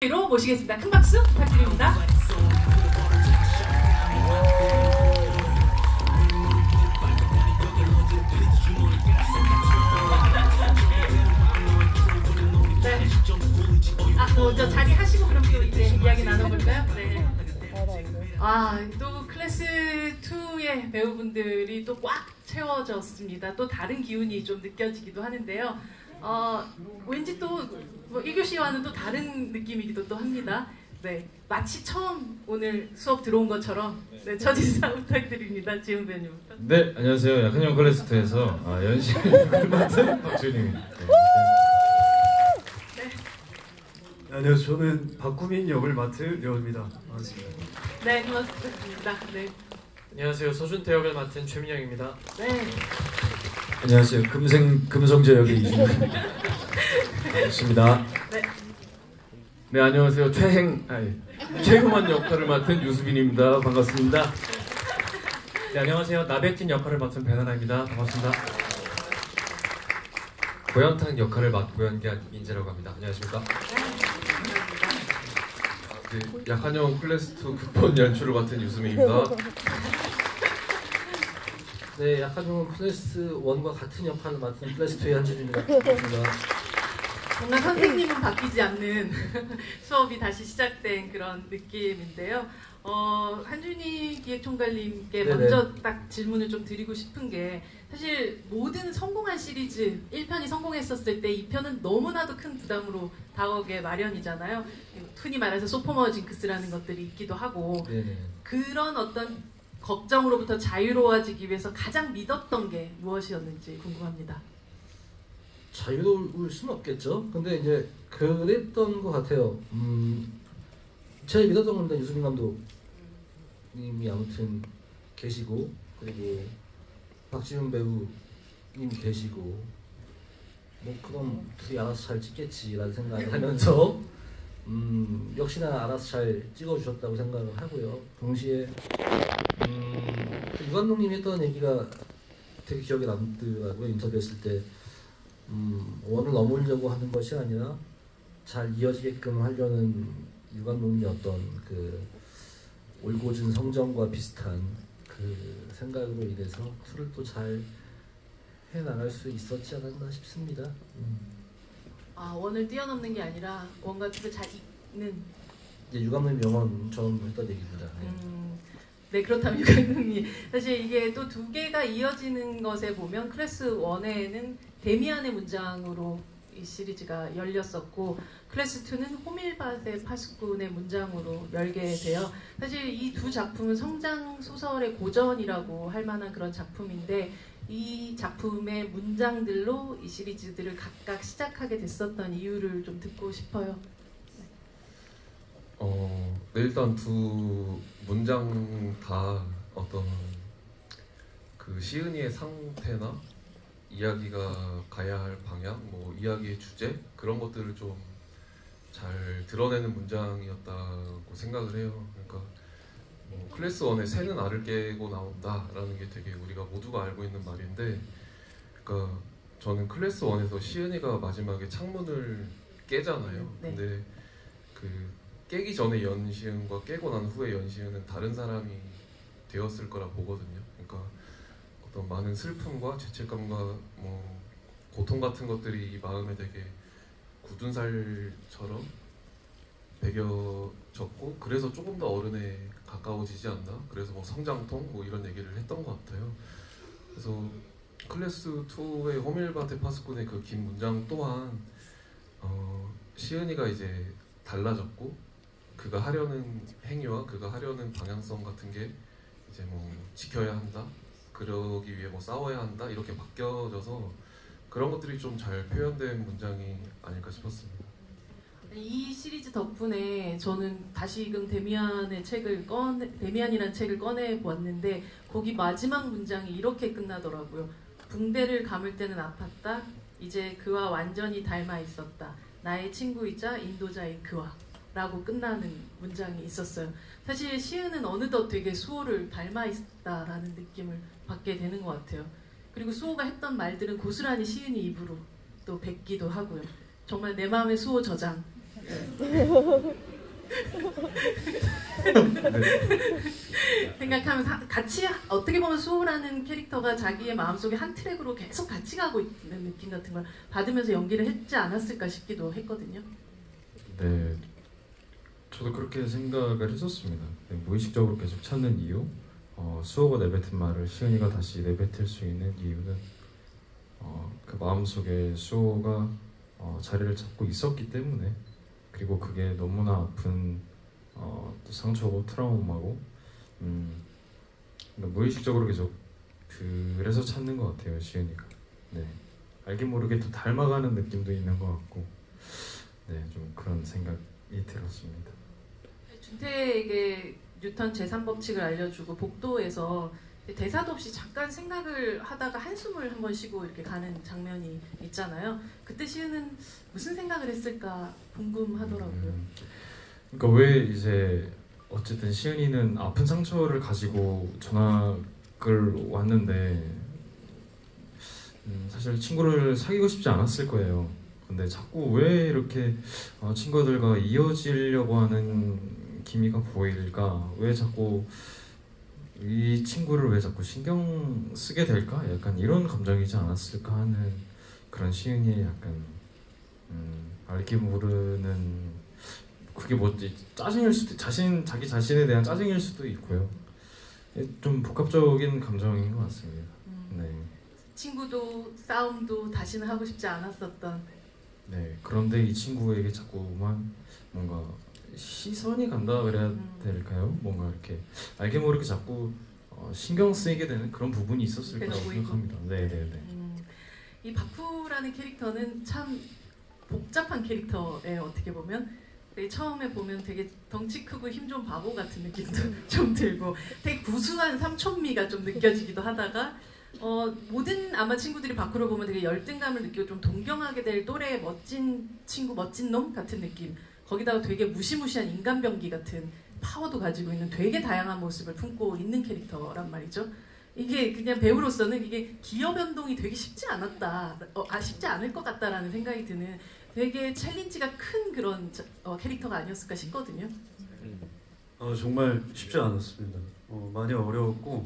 로 모시겠습니다. 큰 박수 부탁드립니다. 네. 먼저 자리 하시고 그럼 또 이제 이야기 나눠볼까요? 네. 또 클래스 2의 배우분들이 또 꽉 채워졌습니다. 또 다른 기운이 좀 느껴지기도 하는데요. 왠지 또 뭐 1교시와는 또 다른 느낌이기도 또 합니다. 네, 마치 처음 오늘 수업 들어온 것처럼 네, 첫 인사 부탁드립니다. 지훈 배우님부터. 네, 안녕하세요. 약한형 클래스2에서 연신 맡은 박준입니다. 네. 안녕하세요. 저는 박구민 역을 맡은 려우입니다. 반갑습니다. 네, 고맙습니다. 네. 안녕하세요. 서준태 역을 맡은 최민영입니다. 네. 안녕하세요. 금성재 역의 이준입니다. 반갑습니다. 네. 네, 안녕하세요. 최흠한 역할을 맡은 유수빈입니다. 반갑습니다. 네, 안녕하세요. 나백진 역할을 맡은 배나라입니다. 반갑습니다. 고현탄 역할을 맡고 연기한 민재라고 합니다. 안녕하십니까? 네, 약한형 클래스2 극본 연출을 맡은 유수민입니다. 네, 약한형 클래스 1과 같은 역할을 맡은 클래스 2의 한준입니다. 반갑습니다. 뭔가 선생님은 바뀌지 않는 수업이 다시 시작된 그런 느낌인데요. 한준희 기획총괄님께 네네. 먼저 딱 질문을 좀 드리고 싶은 게 사실 모든 성공한 시리즈 1편이 성공했었을 때 2편은 너무나도 큰 부담으로 다가오게 마련이잖아요. 흔히 말해서 소포머 징크스라는 것들이 있기도 하고 네네. 그런 어떤 걱정으로부터 자유로워지기 위해서 가장 믿었던 게 무엇이었는지 궁금합니다. 자유로울 수는 없겠죠. 근데 이제 그랬던 것 같아요. 제일 믿었던 건데 유수민 감독님이 아무튼 계시고 그리고 박지훈 배우님이 계시고 뭐 그럼 둘이 알아서 잘 찍겠지라는 생각을 하면서 역시나 알아서 잘 찍어주셨다고 생각을 하고요. 동시에 유 감독님이 했던 얘기가 되게 기억에 남더라고요. 인터뷰했을 때 원을 넘으려고 하는 것이 아니라 잘 이어지게끔 하려는 유 감독님의 어떤 그 올곧은 성정과 비슷한 그 생각으로 인해서 투를 또 잘 해나갈 수 있었지 않았나 싶습니다. 원을 뛰어넘는 게 아니라 원과 투를 잘 잇는. 이제 유 감독님 명언 처음 했던 얘기입니다. 네, 그렇다면 유 감독님 사실 이게 또 두 개가 이어지는 것에 보면 클래스 1에는 데미안의 문장으로 이 시리즈가 열렸었고 클래스 2는 호밀밭의 파수꾼의 문장으로 열게 돼요. 사실 이 두 작품은 성장 소설의 고전이라고 할 만한 그런 작품인데 이 작품의 문장들로 이 시리즈들을 각각 시작하게 됐었던 이유를 좀 듣고 싶어요. 네, 일단 두 문장 다 어떤 그 시은이의 상태나 이야기가 가야 할 방향, 뭐 이야기의 주제 그런 것들을 좀 잘 드러내는 문장이었다고 생각을 해요. 그러니까 뭐 클래스 1의 새는 알을 깨고 나온다라는 게 되게 우리가 모두가 알고 있는 말인데, 그러니까 저는 클래스 1에서 시은이가 마지막에 창문을 깨잖아요. 네. 근데 그 깨기 전에 연시은과 깨고 난 후에 연시은은 다른 사람이 되었을 거라 보거든요. 그러니까 어떤 많은 슬픔과 죄책감과 뭐 고통 같은 것들이 이 마음에 되게 굳은 살처럼 배겨졌고 그래서 조금 더 어른에 가까워지지 않나? 그래서 뭐 성장통 뭐 이런 얘기를 했던 것 같아요. 그래서 클래스 2의 호밀밭의 파수꾼의 그 긴 문장 또한 시은이가 이제 달라졌고 그가 하려는 행위와 그가 하려는 방향성 같은 게 이제 뭐 지켜야 한다, 그러기 위해 뭐 싸워야 한다 이렇게 바뀌어져서 그런 것들이 좀 잘 표현된 문장이 아닐까 싶었습니다. 이 시리즈 덕분에 저는 다시금 데미안이라는 책을 꺼내 보았는데 거기 마지막 문장이 이렇게 끝나더라고요. 붕대를 감을 때는 아팠다. 이제 그와 완전히 닮아 있었다. 나의 친구이자 인도자인 그와. 라고 끝나는 문장이 있었어요. 사실 시은은 어느덧 되게 수호를 닮아 있다라는 느낌을 받게 되는 것 같아요. 그리고 수호가 했던 말들은 고스란히 시은이 입으로 또 뱉기도 하고요. 정말 내 마음의 수호 저장 생각하면 같이 어떻게 보면 수호라는 캐릭터가 자기의 마음속에 한 트랙으로 계속 같이 가고 있는 느낌 같은 걸 받으면서 연기를 했지 않았을까 싶기도 했거든요. 네, 저도 그렇게 생각을 했었습니다. 무의식적으로 계속 찾는 이유, 수호가 내뱉은 말을 시은이가 다시 내뱉을 수 있는 이유는 그 마음속에 수호가 자리를 잡고 있었기 때문에, 그리고 그게 너무나 아픈 또 상처고 트라우마고, 그러니까 무의식적으로 계속 그래서 찾는 것 같아요, 시은이가. 네, 알게 모르게 또 닮아가는 느낌도 있는 것 같고, 네, 좀 그런 생각이 들었습니다. 준태에게 뉴턴 제3법칙을 알려주고 복도에서 대사도 없이 잠깐 생각을 하다가 한숨을 한 번 쉬고 이렇게 가는 장면이 있잖아요. 그때 시은은 무슨 생각을 했을까 궁금하더라고요. 그러니까 왜 이제 어쨌든 시은이는 아픈 상처를 가지고 전학을 왔는데 사실 친구를 사귀고 싶지 않았을 거예요. 근데 자꾸 왜 이렇게 친구들과 이어지려고 하는 기미가 보일까? 왜 자꾸 이 친구를 왜 자꾸 신경 쓰게 될까? 약간 이런 감정이지 않았을까 하는 그런 시은이의 약간 알게 모르는, 그게 뭐지, 짜증일 수도, 자기 자신에 대한 짜증일 수도 있고요. 좀 복합적인 감정인 것 같습니다. 네. 친구도 싸움도 다시는 하고 싶지 않았었던. 네. 그런데 이 친구에게 자꾸만 뭔가 시선이 간다 그래야 될까요? 뭔가 이렇게 알게 모르게 자꾸 신경 쓰이게 되는 그런 부분이 있었을 거라고 생각합니다. 네네네. 이 바쿠라는 캐릭터는 참 복잡한 캐릭터예요. 어떻게 보면 처음에 보면 되게 덩치 크고 힘 좋은 바보 같은 느낌도 좀 들고 되게 구수한 삼촌미가 좀 느껴지기도 하다가 모든 아마 친구들이 바쿠를 보면 되게 열등감을 느끼고 좀 동경하게 될 또래의 멋진 친구, 멋진 놈 같은 느낌. 거기다가 되게 무시무시한 인간병기 같은 파워도 가지고 있는 되게 다양한 모습을 품고 있는 캐릭터란 말이죠. 이게 그냥 배우로서는 이게 기여 변동이 되게 쉽지 않았다, 쉽지 않을 것 같다라는 생각이 드는 되게 챌린지가 큰 그런 캐릭터가 아니었을까 싶거든요. 정말 쉽지 않았습니다. 많이 어려웠고